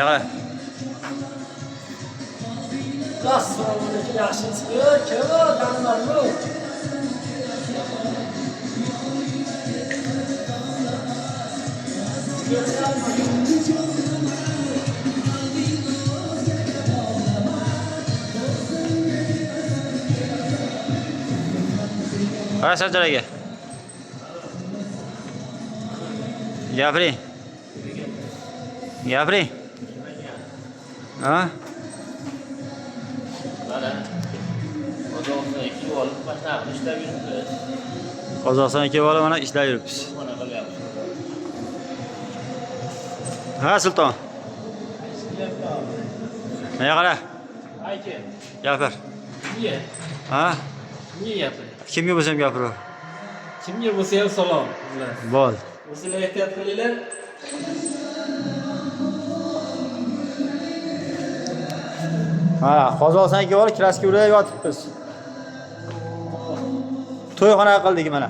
Qara. Assalomu alaykum, yaxshimisizlar? Kim odamlarmi? Qara Sarjar aka. Gapiring. Gapiring. Ha? Mana Qozog'istonga kelib olib, mana ishlab yuribmiz. Qozog'istonga kelib olib mana ishlar yuribmiz. Mana qilyapmiz. Ha Sulton. Mana qara. Ayke, Gapir. niye? Ha? Niye yapıyor? Kimga bo'lsam gapiraver. Kimga bo'lsa ham salom. Bo'l. O'zinglar ehtiyot qilinglar. Ha, Qozog'istonga kelib olib, kraska urib yotibmiz. To'yxona qildik mana.